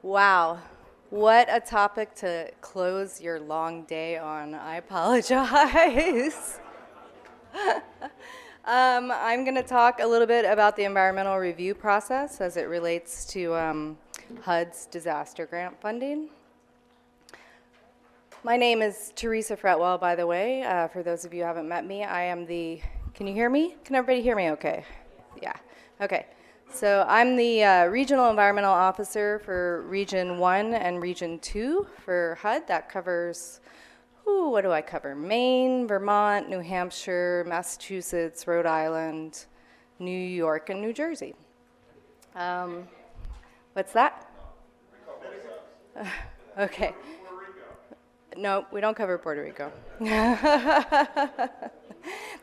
Wow, what a topic to close your long day on. I apologize. I'm going to talk a little bit about the environmental review process as it relates to HUD's disaster grant funding. My name is Teresa Fretwell, by the way. For those of you who haven't met me, I am the, can you hear me? Can everybody hear me okay? Yeah, okay. So I'm the Regional Environmental Officer for Region 1 and Region 2 for HUD. That covers, what do I cover? Maine, Vermont, New Hampshire, Massachusetts, Rhode Island, New York, and New Jersey. What's that? Okay. No, we don't cover Puerto Rico. That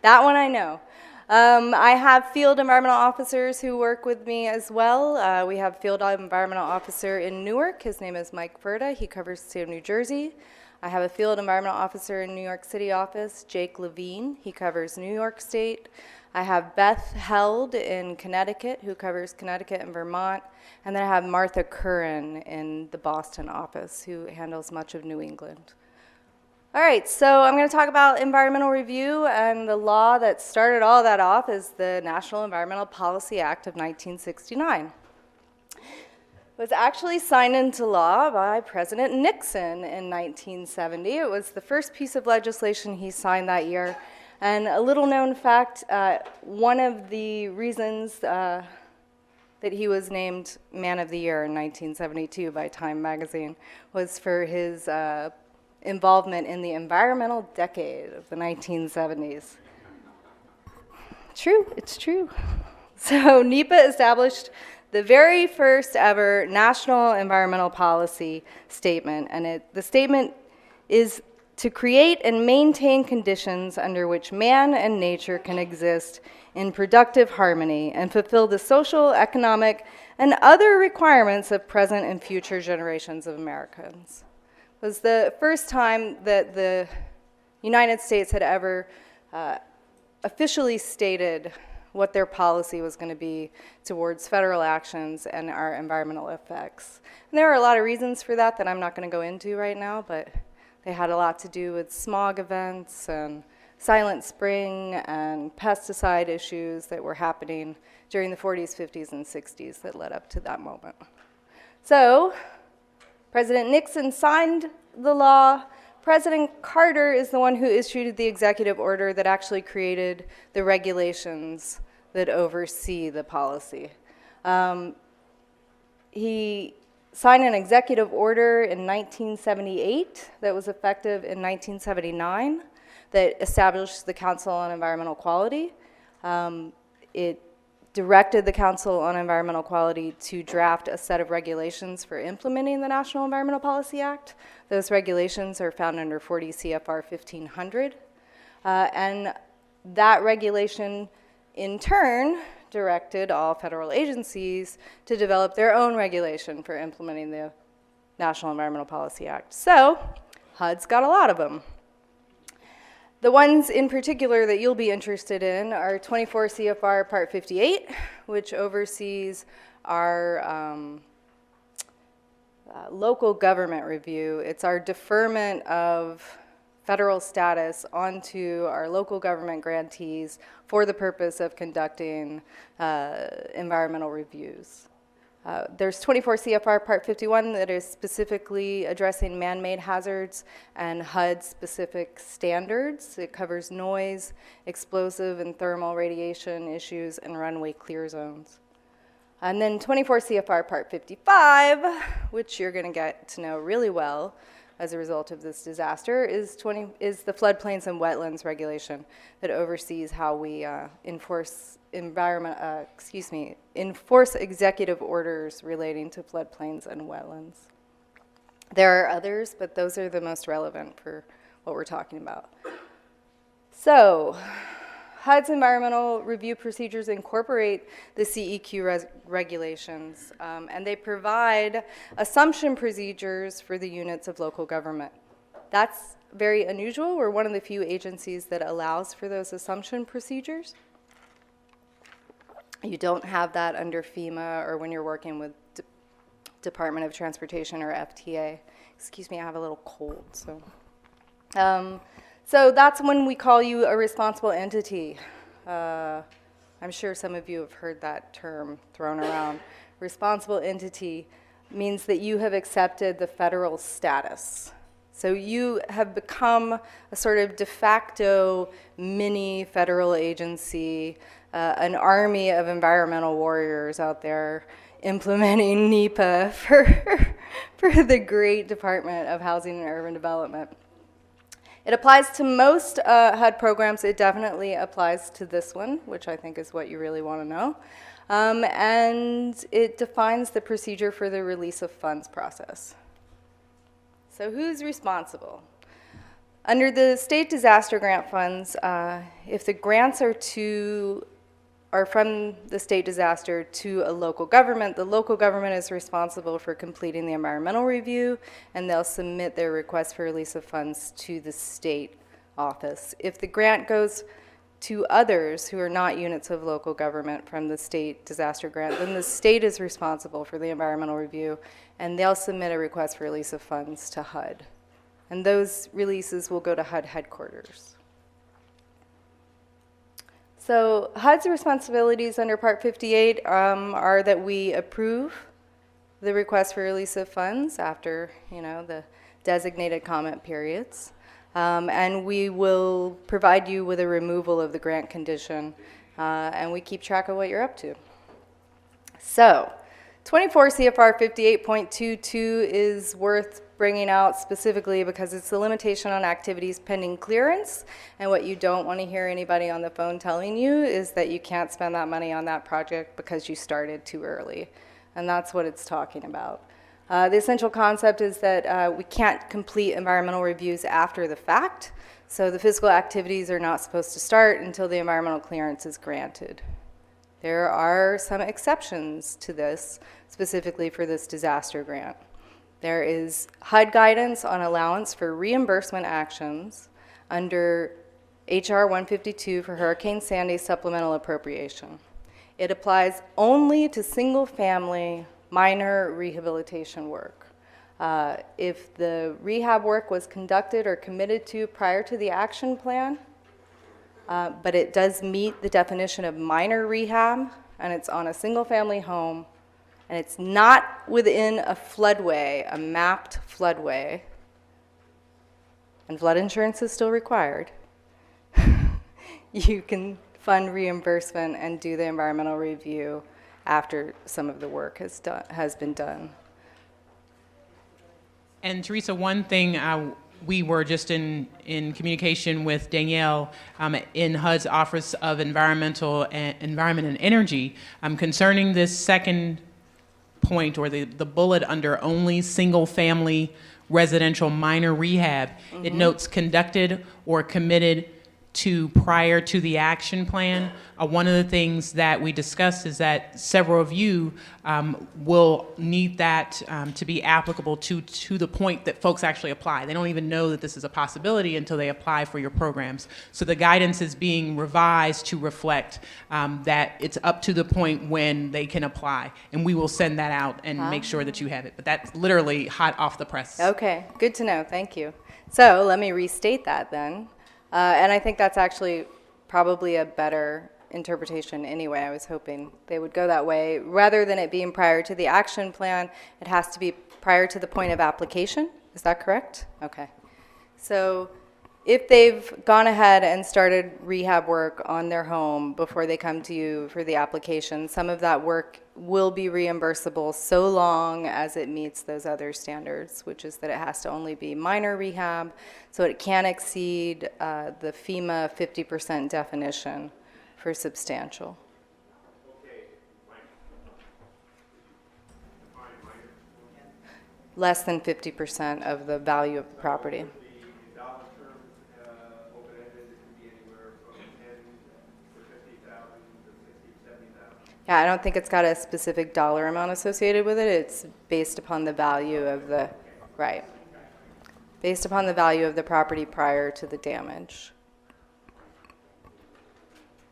one I know. I have field environmental officers who work with me as well. We have field environmental officer in Newark. His name is Mike Furta. He covers the state of New Jersey. I have a field environmental officer in New York City office, Jake Levine. He covers New York State. I have Beth Held in Connecticut, who covers Connecticut and Vermont. And then I have Martha Curran in the Boston office, who handles much of New England. All right, so I'm going to talk about environmental review, and the law that started all that off is the National Environmental Policy Act of 1969. It was actually signed into law by President Nixon in 1970. It was the first piece of legislation he signed that year. And a little known fact, one of the reasons that he was named Man of the Year in 1972 by Time magazine was for his involvement in the environmental decade of the 1970s. True, it's true. So NEPA established the very first ever national environmental policy statement, and the statement is to create and maintain conditions under which man and nature can exist in productive harmony and fulfill the social, economic, and other requirements of present and future generations of Americans. It was the first time that the United States had ever officially stated what their policy was going to be towards federal actions and our environmental effects. And there are a lot of reasons for that I'm not going to go into right now, but they had a lot to do with smog events and silent spring and pesticide issues that were happening during the 40s, 50s, and 60s that led up to that moment. So President Nixon signed the law. President Carter is the one who issued the executive order that actually created the regulations that oversee the policy. He signed an executive order in 1978 that was effective in 1979 that established the Council on Environmental Quality. It directed the Council on Environmental Quality to draft a set of regulations for implementing the National Environmental Policy Act. Those regulations are found under 40 CFR 1500. And that regulation, in turn, directed all federal agencies to develop their own regulation for implementing the National Environmental Policy Act. So, HUD's got a lot of them. The ones in particular that you'll be interested in are 24 CFR Part 58, which oversees our local government review. It's our deferment of federal status onto our local government grantees for the purpose of conducting environmental reviews. There's 24 CFR Part 51 that is specifically addressing man-made hazards and HUD-specific standards. It covers noise, explosive and thermal radiation issues, and runway clear zones. And then 24 CFR Part 55, which you're going to get to know really well as a result of this disaster, is the floodplains and wetlands regulation that oversees how we enforce executive orders relating to floodplains and wetlands. There are others, but those are the most relevant for what we're talking about. So, HUD's environmental review procedures incorporate the CEQ regulations, and they provide assumption procedures for the units of local government. That's very unusual. We're one of the few agencies that allows for those assumption procedures. You don't have that under FEMA or when you're working with Department of Transportation, or FTA. Excuse me, I have a little cold, so. So that's when we call you a responsible entity. I'm sure some of you have heard that term thrown around. Responsible entity means that you have accepted the federal status. So you have become a sort of de facto mini federal agency, an army of environmental warriors out there implementing NEPA for the great Department of Housing and Urban Development. It applies to most HUD programs. It definitely applies to this one, which I think is what you really want to know. And it defines the procedure for the release of funds process. So who's responsible? Under the state disaster grant funds, if the grants are from the state disaster to a local government, the local government is responsible for completing the environmental review, and they'll submit their request for release of funds to the state office. If the grant goes to others who are not units of local government from the state disaster grant, then the state is responsible for the environmental review, and they'll submit a request for release of funds to HUD. And those releases will go to HUD headquarters. So HUD's responsibilities under Part 58 are that we approve the request for release of funds after, the designated comment periods. And we will provide you with a removal of the grant condition, and we keep track of what you're up to. So 24 CFR 58.22 is worth bringing out specifically because it's the limitation on activities pending clearance, and what you don't want to hear anybody on the phone telling you is that you can't spend that money on that project because you started too early, and that's what it's talking about. The essential concept is that we can't complete environmental reviews after the fact, so the physical activities are not supposed to start until the environmental clearance is granted. There are some exceptions to this, specifically for this disaster grant. There is HUD guidance on allowance for reimbursement actions under HR 152 for Hurricane Sandy supplemental appropriation. It applies only to single-family minor rehabilitation work. If the rehab work was conducted or committed to prior to the action plan, but it does meet the definition of minor rehab, and it's on a single-family home, and it's not within a floodway, a mapped floodway, and flood insurance is still required, you can fund reimbursement and do the environmental review after some of the work has been done. And Teresa, one thing we were just in communication with Danielle in HUD's Office of Environment and Energy concerning this second point, or the bullet under only single-family residential minor rehab. It notes conducted or committed to prior to the action plan. One of the things that we discussed is that several of you will need that to be applicable to the point that folks actually apply. They don't even know that this is a possibility until they apply for your programs. So the guidance is being revised to reflect that it's up to the point when they can apply. And we will send that out and make sure that you have it. But that's literally hot off the press. Okay, good to know, thank you. So let me restate that then. And I think that's actually probably a better interpretation anyway. I was hoping they would go that way. Rather than it being prior to the action plan, it has to be prior to the point of application. Is that correct? Okay. So if they've gone ahead and started rehab work on their home before they come to you for the application, some of that work will be reimbursable so long as it meets those other standards, which is that it has to only be minor rehab, so it can't exceed the FEMA 50% definition for substantial. Less than 50% of the value of the property. Yeah, I don't think it's got a specific dollar amount associated with it. It's based upon the value of the, right, based upon the value of the property prior to the damage.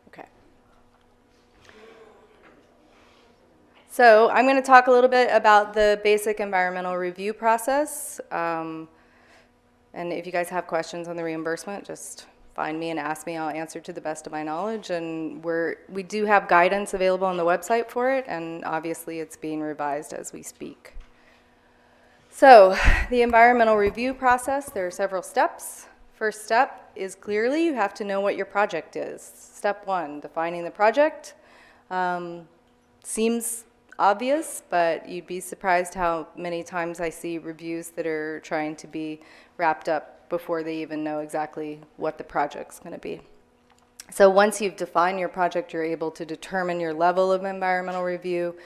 Okay. So I'm going to talk a little bit about the basic environmental review process. And if you guys have questions on the reimbursement, just find me and ask me. I'll answer to the best of my knowledge. And we do have guidance available on the website for it, and obviously it's being revised as we speak. So the environmental review process, there are several steps. First step is clearly you have to know what your project is. Step one, defining the project. Seems obvious, but you'd be surprised how many times I see reviews that are trying to be wrapped up before they even know exactly what the project's going to be. So once you've defined your project, you're able to determine your level of environmental review.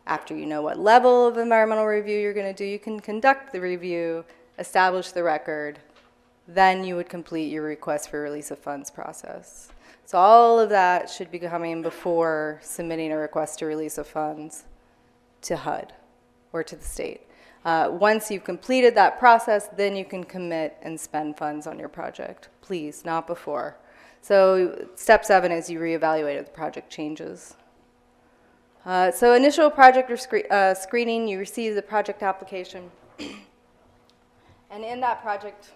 After you know what level of environmental review you're going to do, you can conduct the review, establish the record, then you would complete your request for release of funds process. So all of that should be coming before submitting a request to release of funds to HUD or to the state. Once you've completed that process, then you can commit and spend funds on your project. Please, not before. So step 7 is you reevaluate if the project changes. So initial project screening, you receive the project application. And in that project,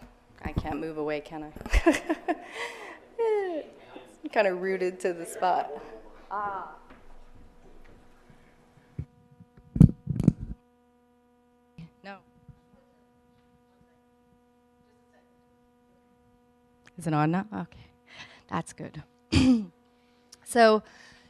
I can't move away, can I? I'm kind of rooted to the spot. No. Is it on now? Okay, that's good. So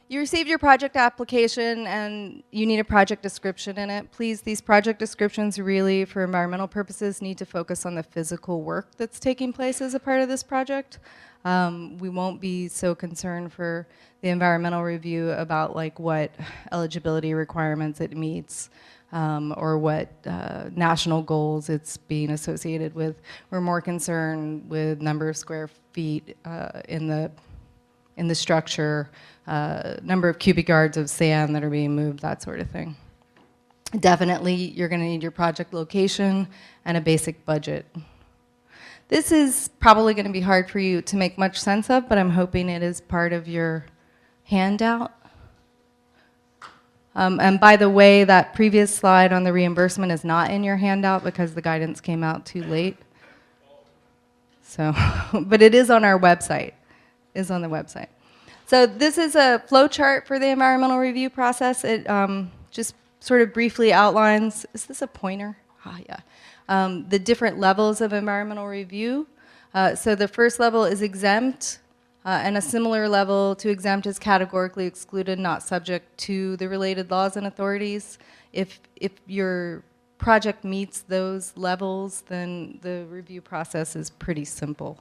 you received your project application and you need a project description in it. Please, these project descriptions really, for environmental purposes, need to focus on the physical work that's taking place as a part of this project. We won't be so concerned for the environmental review about like what eligibility requirements it meets or what national goals it's being associated with. We're more concerned with number of square feet in the structure, number of cubic yards of sand that are being moved, that sort of thing. Definitely, you're going to need your project location and a basic budget. This is probably going to be hard for you to make much sense of, but I'm hoping it is part of your handout. And by the way, that previous slide on the reimbursement is not in your handout because the guidance came out too late. So, but it is on our website. Is on the website. So this is a flow chart for the environmental review process. It just sort of briefly outlines, is this a pointer? Yeah. The different levels of environmental review. So the first level is exempt, and a similar level to exempt is categorically excluded, not subject to the related laws and authorities. If your project meets those levels, then the review process is pretty simple.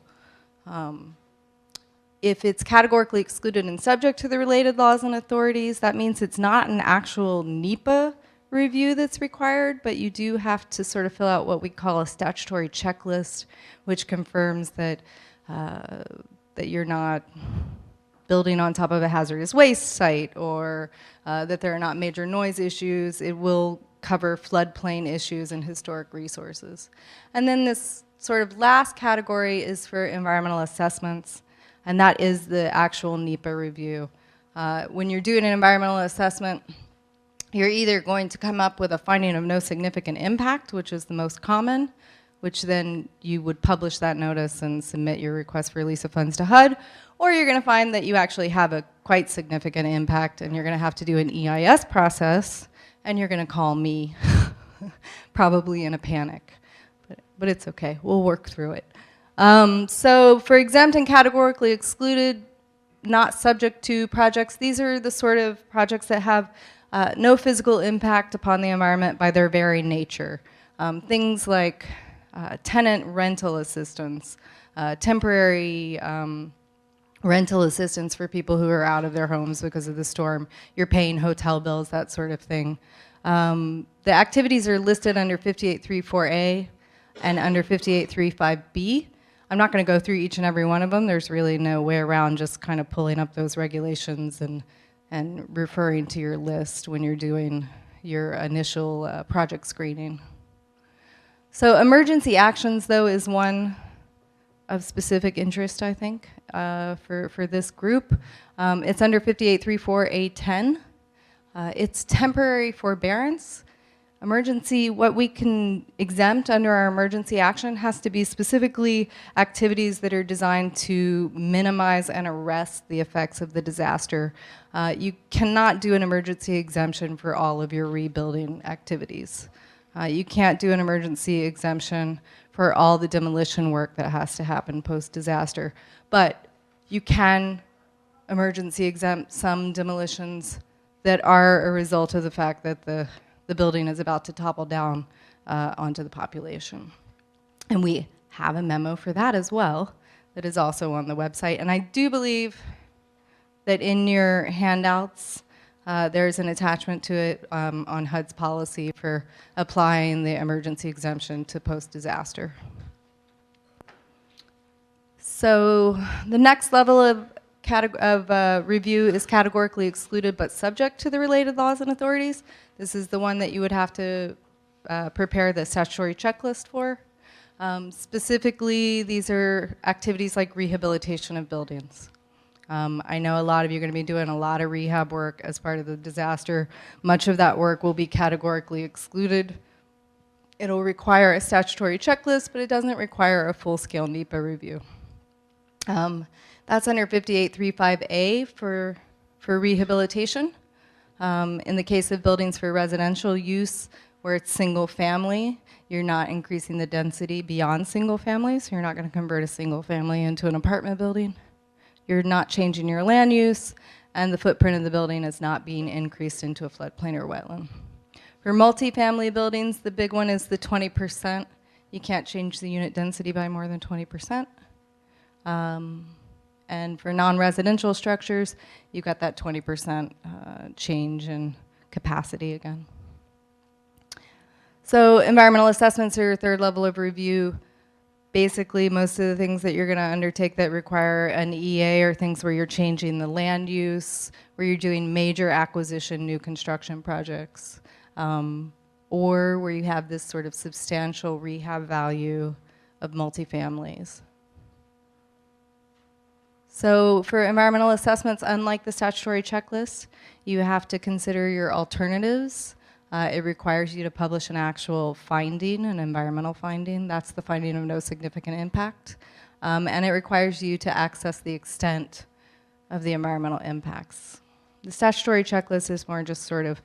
If it's categorically excluded and subject to the related laws and authorities, that means it's not an actual NEPA review that's required, but you do have to sort of fill out what we call a statutory checklist, which confirms that that you're not building on top of a hazardous waste site, or that there are not major noise issues. It will cover floodplain issues and historic resources. And then this sort of last category is for environmental assessments, and that is the actual NEPA review. When you're doing an environmental assessment, you're either going to come up with a finding of no significant impact, which is the most common, which then you would publish that notice and submit your request for release of funds to HUD, or you're going to find that you actually have a quite significant impact and you're going to have to do an EIS process, and you're going to call me, probably in a panic. But it's okay, we'll work through it. So for exempt and categorically excluded, not subject to projects, these are the sort of projects that have no physical impact upon the environment by their very nature. Things like tenant rental assistance, temporary rental assistance for people who are out of their homes because of the storm. You're paying hotel bills, that sort of thing. The activities are listed under 5834A and under 5835B. I'm not going to go through each and every one of them. There's really no way around just kind of pulling up those regulations and referring to your list when you're doing your initial project screening. So emergency actions, though, is one of specific interest, I think, for this group. It's under 5834A10. It's temporary forbearance. Emergency, what we can exempt under our emergency action has to be specifically activities that are designed to minimize and arrest the effects of the disaster. You cannot do an emergency exemption for all of your rebuilding activities. You can't do an emergency exemption for all the demolition work that has to happen post-disaster. But you can emergency exempt some demolitions that are a result of the fact that the building is about to topple down onto the population. And we have a memo for that as well that is also on the website. And I do believe that in your handouts, there's an attachment to it on HUD's policy for applying the emergency exemption to post-disaster. So the next level of review is categorically excluded but subject to the related laws and authorities. This is the one that you would have to prepare the statutory checklist for. Specifically, these are activities like rehabilitation of buildings. I know a lot of you are going to be doing a lot of rehab work as part of the disaster. Much of that work will be categorically excluded. It'll require a statutory checklist, but it doesn't require a full-scale NEPA review. That's under 5835A for rehabilitation. In the case of buildings for residential use, where it's single family, you're not increasing the density beyond single family, so you're not going to convert a single family into an apartment building. You're not changing your land use, and the footprint of the building is not being increased into a floodplain or wetland. For multifamily buildings, the big one is the 20%. You can't change the unit density by more than 20%. And for non-residential structures, you've got that 20% change in capacity again. So environmental assessments are your third level of review. Basically, most of the things that you're going to undertake that require an EA are things where you're changing the land use, where you're doing major acquisition, new construction projects, or where you have this sort of substantial rehab value of multifamilies. So for environmental assessments, unlike the statutory checklist, you have to consider your alternatives. It requires you to publish an actual finding, an environmental finding. That's the finding of no significant impact. And it requires you to access the extent of the environmental impacts. The statutory checklist is more just sort of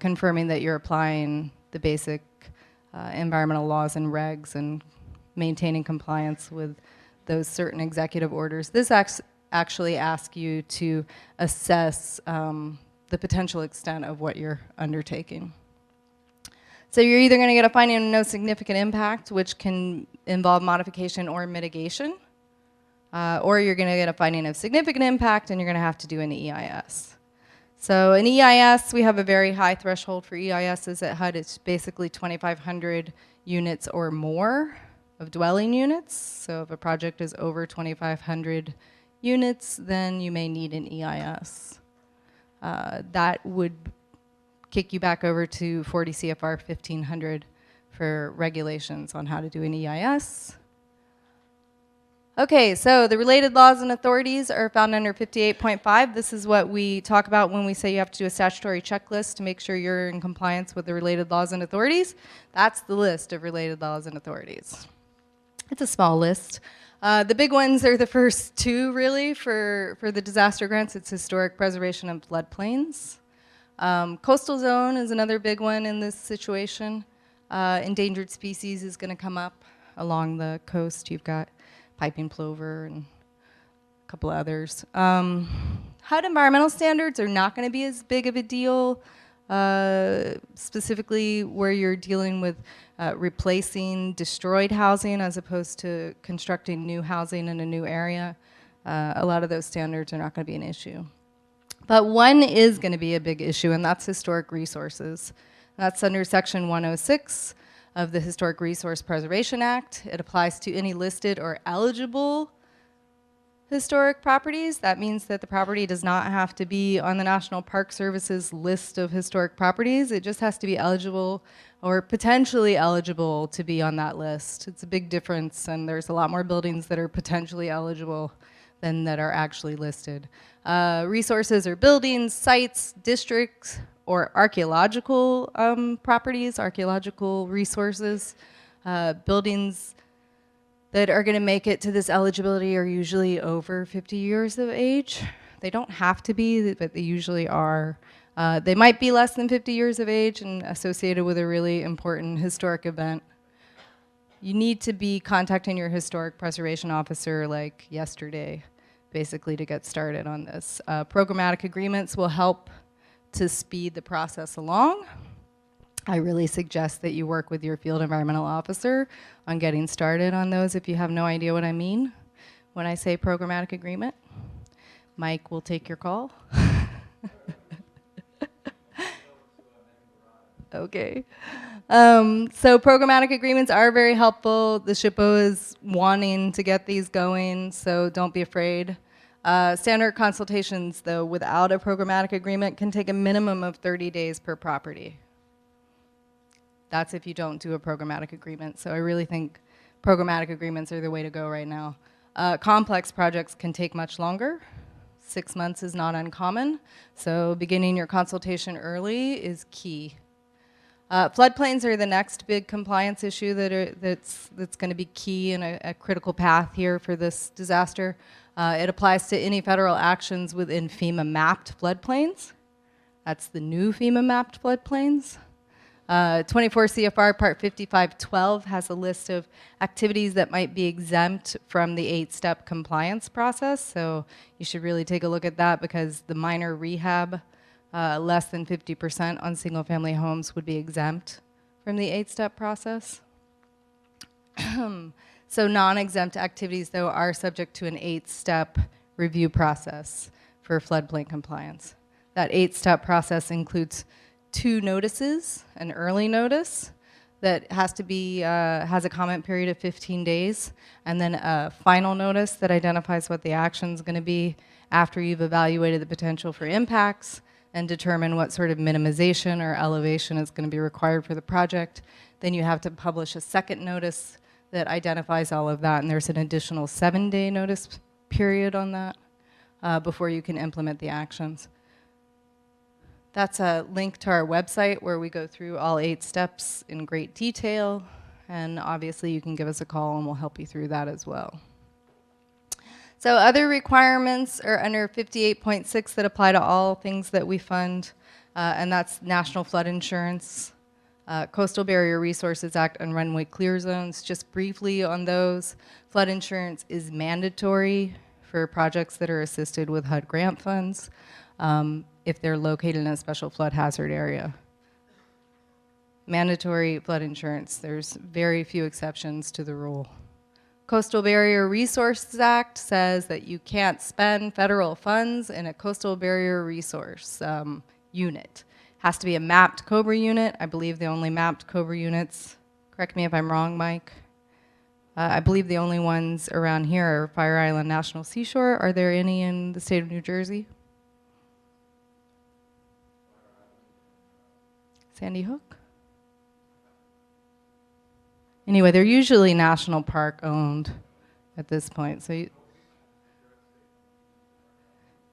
confirming that you're applying the basic environmental laws and regs and maintaining compliance with those certain executive orders. This actually asks you to assess the potential extent of what you're undertaking. So you're either going to get a finding of no significant impact, which can involve modification or mitigation, or you're going to get a finding of significant impact and you're going to have to do an EIS. So an EIS, we have a very high threshold for EISs at HUD. It's basically 2,500 units or more of dwelling units. So if a project is over 2,500 units, then you may need an EIS. That would kick you back over to 40 CFR 1500 for regulations on how to do an EIS. Okay, so the related laws and authorities are found under 58.5. This is what we talk about when we say you have to do a statutory checklist to make sure you're in compliance with the related laws and authorities. That's the list of related laws and authorities. It's a small list. The big ones are the first two, really, for the disaster grants. It's historic preservation and floodplains. Coastal zone is another big one in this situation. Endangered species is going to come up along the coast. You've got piping plover and a couple others. HUD environmental standards are not going to be as big of a deal, specifically where you're dealing with replacing destroyed housing as opposed to constructing new housing in a new area. A lot of those standards are not going to be an issue. But one is going to be a big issue, and that's historic resources. That's under Section 106 of the Historic Resource Preservation Act. It applies to any listed or eligible historic properties. That means that the property does not have to be on the National Park Service's list of historic properties. It just has to be eligible or potentially eligible to be on that list. It's a big difference, and there's a lot more buildings that are potentially eligible than that are actually listed. Resources are buildings, sites, districts, or archaeological properties, archaeological resources. Buildings that are going to make it to this eligibility are usually over 50 years of age. They don't have to be, but they usually are. They might be less than 50 years of age and associated with a really important historic event. You need to be contacting your historic preservation officer like yesterday, basically, to get started on this. Programmatic agreements will help to speed the process along. I really suggest that you work with your field environmental officer on getting started on those if you have no idea what I mean when I say programmatic agreement. Mike will take your call. Okay. So programmatic agreements are very helpful. The SHPO is wanting to get these going, so don't be afraid. Standard consultations, though, without a programmatic agreement can take a minimum of 30 days per property. That's if you don't do a programmatic agreement. So I really think programmatic agreements are the way to go right now. Complex projects can take much longer. 6 months is not uncommon. So beginning your consultation early is key. Floodplains are the next big compliance issue that's going to be key and a critical path here for this disaster. It applies to any federal actions within FEMA mapped floodplains. That's the new FEMA mapped floodplains. 24 CFR Part 5512 has a list of activities that might be exempt from the 8-step compliance process. So you should really take a look at that, because the minor rehab, less than 50% on single-family homes, would be exempt from the 8-step process. So non-exempt activities, though, are subject to an 8-step review process for floodplain compliance. That 8-step process includes 2 notices: an early notice that has to be has a comment period of 15 days, and then a final notice that identifies what the action is going to be after you've evaluated the potential for impacts and determine what sort of minimization or elevation is going to be required for the project. Then you have to publish a second notice that identifies all of that, and there's an additional 7-day notice period on that before you can implement the actions. That's a link to our website where we go through all 8 steps in great detail, and obviously you can give us a call and we'll help you through that as well. So other requirements are under 58.6 that apply to all things that we fund, and that's National Flood Insurance, Coastal Barrier Resources Act, and runway clear zones. Just briefly on those, flood insurance is mandatory for projects that are assisted with HUD grant funds if they're located in a special flood hazard area. Mandatory flood insurance. There's very few exceptions to the rule. Coastal Barrier Resources Act says that you can't spend federal funds in a coastal barrier resource unit. Has to be a mapped COBRA unit. I believe the only mapped COBRA units, correct me if I'm wrong, Mike, I believe the only ones around here are Fire Island National Seashore. Are there any in the state of New Jersey? Sandy Hook? Anyway, they're usually national park owned at this point. So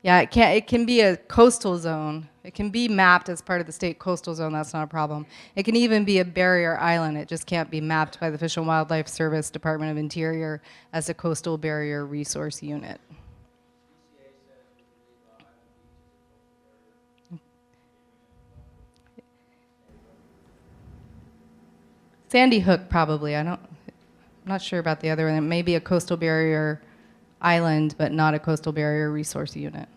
yeah, it can be a coastal zone. It can be mapped as part of the state coastal zone. That's not a problem. It can even be a barrier island. It just can't be mapped by the Fish and Wildlife Service, Department of Interior, as a coastal barrier resource unit. Sandy Hook, probably. I'm not sure about the other one. It may be a coastal barrier island, but not a coastal barrier resource unit.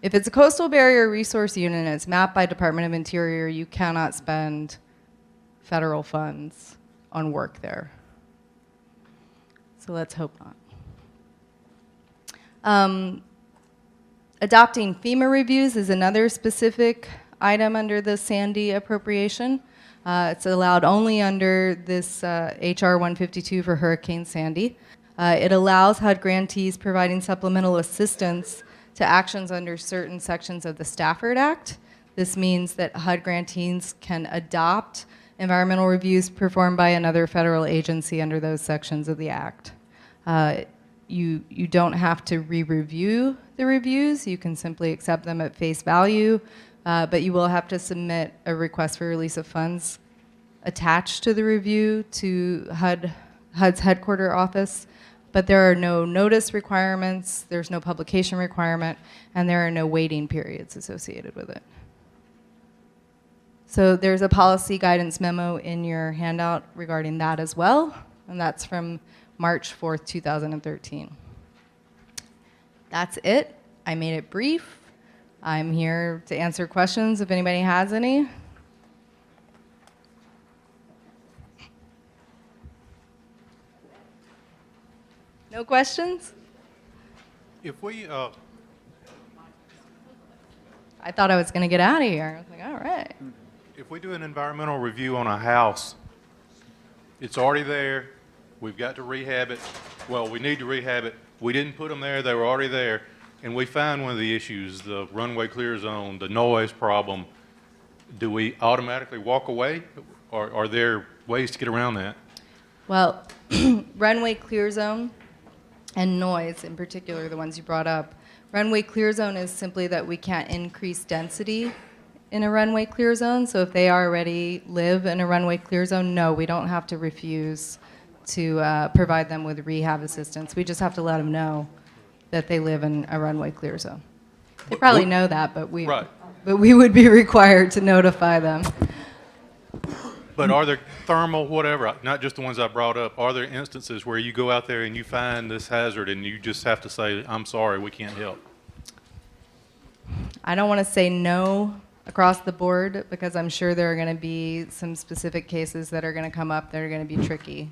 If it's a coastal barrier resource unit and it's mapped by Department of Interior, you cannot spend federal funds on work there. So let's hope not. Adopting FEMA reviews is another specific item under the Sandy appropriation. It's allowed only under this HR 152 for Hurricane Sandy. It allows HUD grantees providing supplemental assistance to actions under certain sections of the Stafford Act. This means that HUD grantees can adopt environmental reviews performed by another federal agency under those sections of the Act. You don't have to re-review the reviews. You can simply accept them at face value, but you will have to submit a request for release of funds attached to the review to HUD's headquarter office, but there are no notice requirements, there's no publication requirement, and there are no waiting periods associated with it. So there's a policy guidance memo in your handout regarding that as well, and that's from March 4th, 2013. That's it. I made it brief. I'm here to answer questions if anybody has any. No questions? If we, I thought I was going to get out of here. I was like, all right. if we do an environmental review on a house, it's already there, we've got to rehab it, well, we need to rehab it, we didn't put them there, they were already there, and we find one of the issues, the runway clear zone, the noise problem, do we automatically walk away, or are there ways to get around that? Well, runway clear zone and noise, in particular, the ones you brought up. Runway clear zone is simply that we can't increase density in a runway clear zone. So if they already live in a runway clear zone, no, we don't have to refuse to provide them with rehab assistance. We just have to let them know that they live in a runway clear zone. They probably know that, but we would be required to notify them. But are there thermal, whatever, not just the ones I brought up, are there instances where you go out there and you find this hazard and you just have to say, I'm sorry, we can't help? I don't want to say no across the board because I'm sure there are going to be some specific cases that are going to come up that are going to be tricky.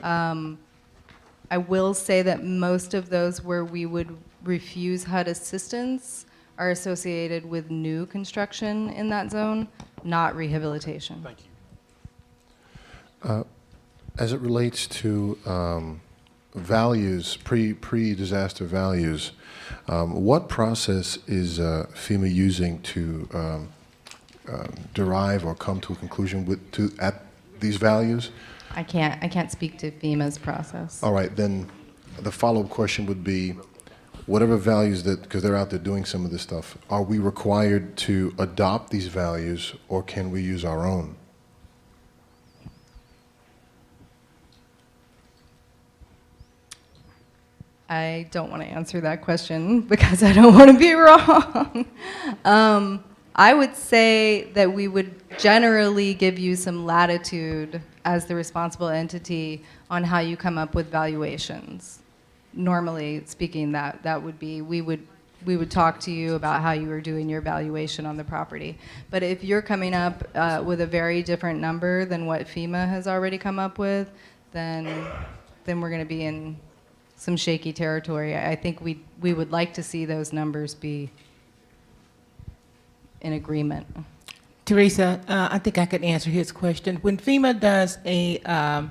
I will say that most of those where we would refuse HUD assistance are associated with new construction in that zone, not rehabilitation. Thank you. As it relates to values, pre-disaster values, what process is FEMA using to derive or come to a conclusion at these values? I can't speak to FEMA's process. All right, then the follow-up question would be, whatever values that, because they're out there doing some of this stuff, are we required to adopt these values or can we use our own? I don't want to answer that question because I don't want to be wrong. I would say that we would generally give you some latitude as the responsible entity on how you come up with valuations. Normally speaking, that would be, we would talk to you about how you were doing your valuation on the property. But if you're coming up with a very different number than what FEMA has already come up with, then we're going to be in some shaky territory. I think we would like to see those numbers be in agreement. Teresa, I think I could answer his question. When FEMA does an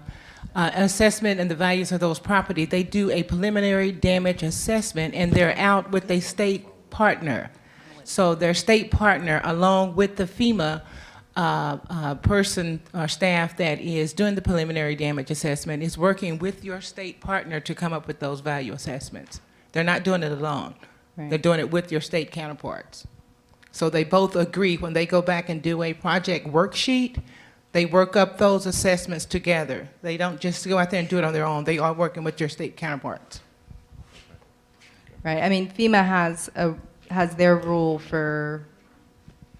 assessment and the values of those properties, they do a preliminary damage assessment, and they're out with a state partner. So their state partner, along with the FEMA person or staff that is doing the preliminary damage assessment, is working with your state partner to come up with those value assessments. They're not doing it alone. Right. They're doing it with your state counterparts. So they both agree when they go back and do a project worksheet, they work up those assessments together. They don't just go out there and do it on their own. They are working with your state counterparts. Right. I mean, FEMA has their rule for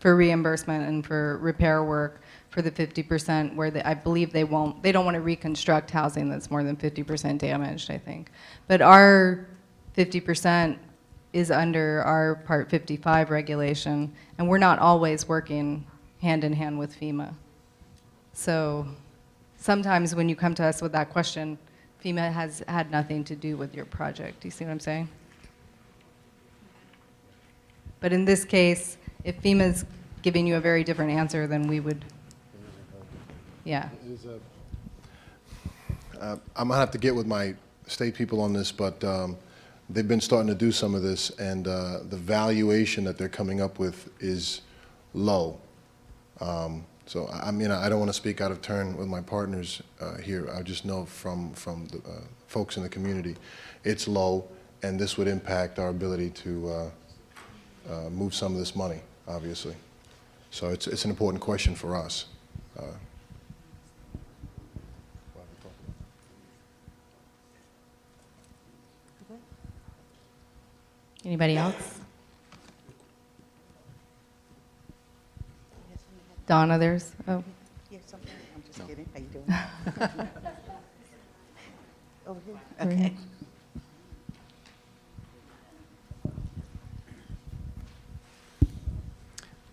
reimbursement and for repair work for the 50%, where I believe they don't want to reconstruct housing that's more than 50% damaged, I think. But our 50% is under our Part 55 regulation, and we're not always working hand in hand with FEMA. So sometimes when you come to us with that question, FEMA has had nothing to do with your project. Do you see what I'm saying? But in this case, if FEMA's giving you a very different answer, then we would, yeah. I'm going to have to get with my state people on this, but they've been starting to do some of this, and the valuation that they're coming up with is low. So, I mean, I don't want to speak out of turn with my partners here. I just know from the folks in the community, it's low, and this would impact our ability to move some of this money. obviously. So it's an important question for us. Anybody else? Donna, there's, oh, Yes, I'm just kidding. How you doing? Over here? Okay.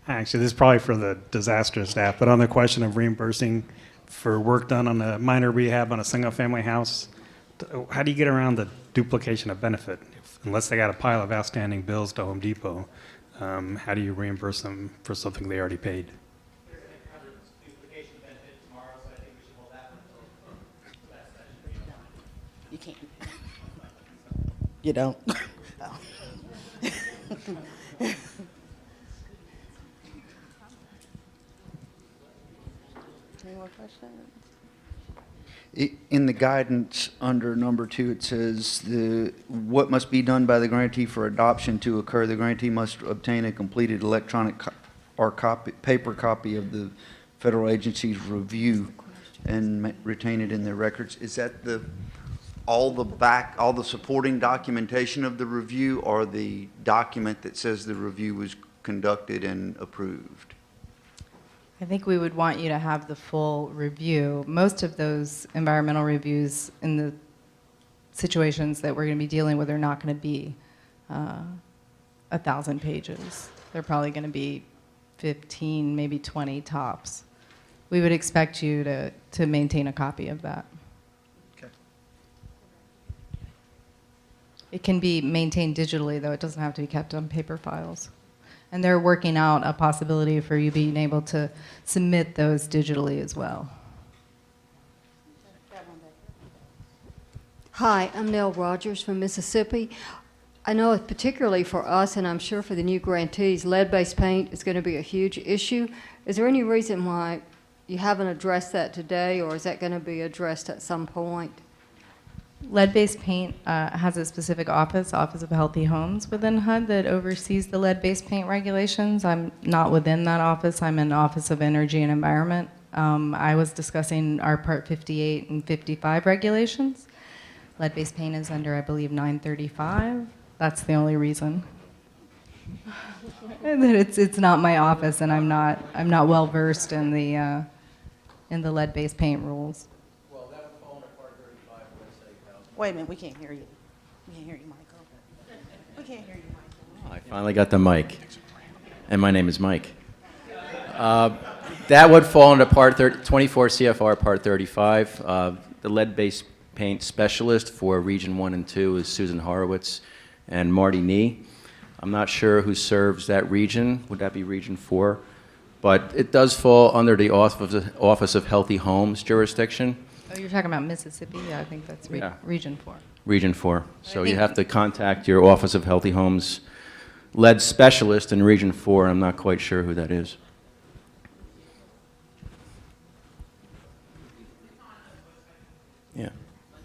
Actually, this is probably for the disaster staff, but on the question of reimbursing for work done on a minor rehab on a single-family house, how do you get around the duplication of benefit? Unless they got a pile of outstanding bills to Home Depot, how do you reimburse them for something they already paid? You can't. You don't? Oh. Any more questions? In the guidance under number 2, it says what must be done by the grantee for adoption to occur. The grantee must obtain a completed electronic or paper copy of the federal agency's review and retain it in their records. Is that all the supporting documentation of the review, or the document that says the review was conducted and approved? I think we would want you to have the full review. Most of those environmental reviews in the situations that we're going to be dealing with are not going to be 1,000 pages. They're probably going to be 15, maybe 20 tops. We would expect you to maintain a copy of that. Okay. It can be maintained digitally, though. It doesn't have to be kept on paper files. And they're working out a possibility for you being able to submit those digitally as well. Hi, I'm Nell Rogers from Mississippi. I know particularly for us, and I'm sure for the new grantees, lead-based paint is going to be a huge issue. Is there any reason why you haven't addressed that today, or is that going to be addressed at some point? Lead-based paint has a specific Office of Healthy Homes within HUD that oversees the lead-based paint regulations. I'm not within that office. I'm in Office of Energy and Environment. I was discussing our Part 58 and 55 regulations. Lead-based paint is under, I believe, 935. That's the only reason. And that it's not my office, and I'm not well versed in the lead-based paint rules. Wait a minute, we can't hear you. We can't hear you, Michael. We can't hear you, Michael. I finally got the mic, and my name is Mike. That would fall into Part 24 CFR Part 35. The lead-based paint specialist for Region 1 and 2 is Susan Horowitz and Marty Nee. I'm not sure who serves that region. Would that be Region 4? But it does fall under the Office of Healthy Homes jurisdiction. Oh, you're talking about Mississippi? Yeah, I think that's Yeah. Region 4. Region 4. So you have to contact your Office of Healthy Homes lead specialist in Region 4. I'm not quite sure who that is. Yeah.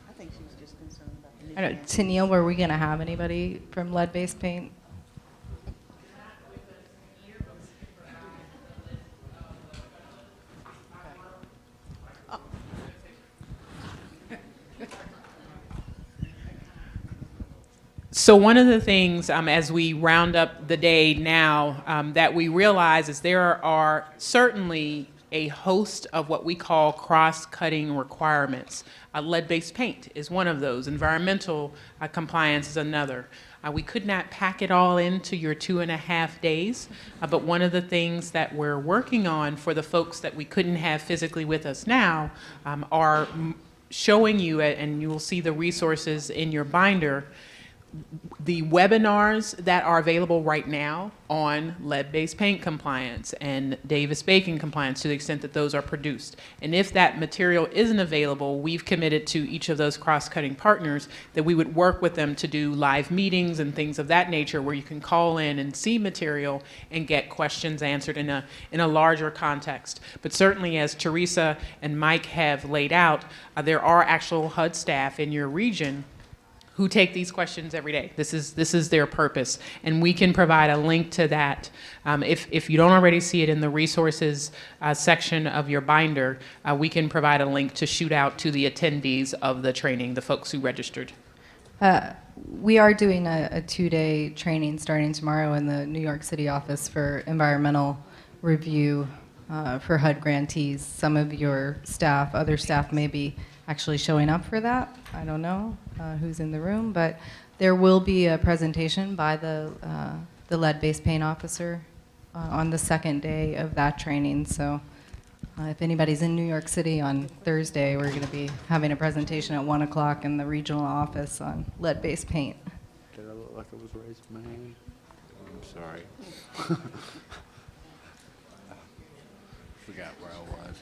I think she was just concerned about the new I don't, grantee. Tennille, were we going to have anybody from lead-based paint? So one of the things, as we round up the day now, that we realize is there are certainly a host of what we call cross-cutting requirements. Lead-based paint is one of those. Environmental compliance is another. We could not pack it all into your 2.5 days, but one of the things that we're working on for the folks that we couldn't have physically with us now are showing you, and you will see the resources in your binder, the webinars that are available right now on lead-based paint compliance and Davis-Bacon compliance to the extent that those are produced. And if that material isn't available, we've committed to each of those cross-cutting partners that we would work with them to do live meetings and things of that nature where you can call in and see material and get questions answered in a larger context. But certainly, as Teresa and Mike have laid out, there are actual HUD staff in your region who take these questions every day. This is their purpose, and we can provide a link to that. If you don't already see it in the resources section of your binder, we can provide a link to shoot out to the attendees of the training, the folks who registered. We are doing a 2-day training starting tomorrow in the New York City office for environmental review for HUD grantees. Some of your staff, other staff may be actually showing up for that. I don't know who's in the room, but there will be a presentation by the lead-based paint officer on the second day of that training. So if anybody's in New York City on Thursday, we're going to be having a presentation at 1 o'clock in the regional office on lead-based paint. Did I look like I was raising my hand? I'm sorry. Forgot where I was.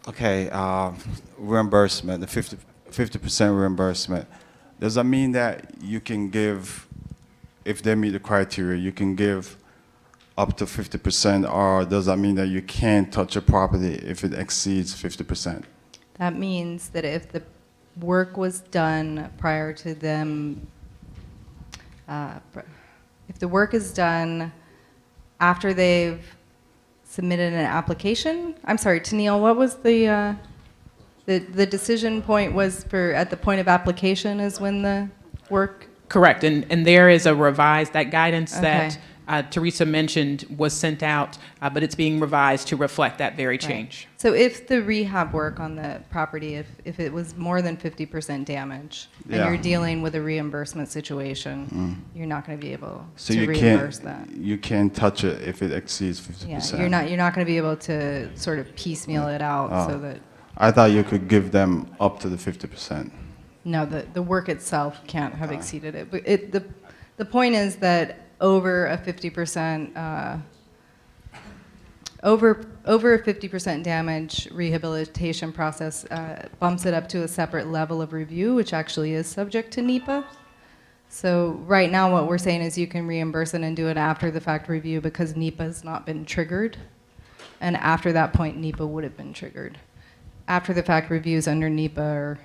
Okay, reimbursement, the 50% reimbursement. Does that mean that you can give, if they meet the criteria, you can give up to 50%, or does that mean that you can't touch a property if it exceeds 50%? That means that if the work was done prior to them, if the work is done after they've submitted an application. I'm sorry, Tennille, what was the decision point was for at the point of application is when the work? Correct, and there is a revised, that guidance Okay. that Teresa mentioned was sent out, but it's being revised to reflect that very change. So if the rehab work on the property, if it was more than 50% damage, and Yeah. you're dealing with a reimbursement situation, you're not going to be able So to you reimburse can't, that. you can't touch it if it exceeds 50%? Yeah, you're not going to be able to sort of piecemeal it out so that, I thought you could give them up to the 50%. no, the work itself can't have exceeded it. But the point is that over a 50%, over a 50% damage rehabilitation process bumps it up to a separate level of review, which actually is subject to NEPA. So right now what we're saying is you can reimburse it and do it after the fact review because NEPA has not been triggered. And after that point, NEPA would have been triggered. After the fact reviews under NEPA are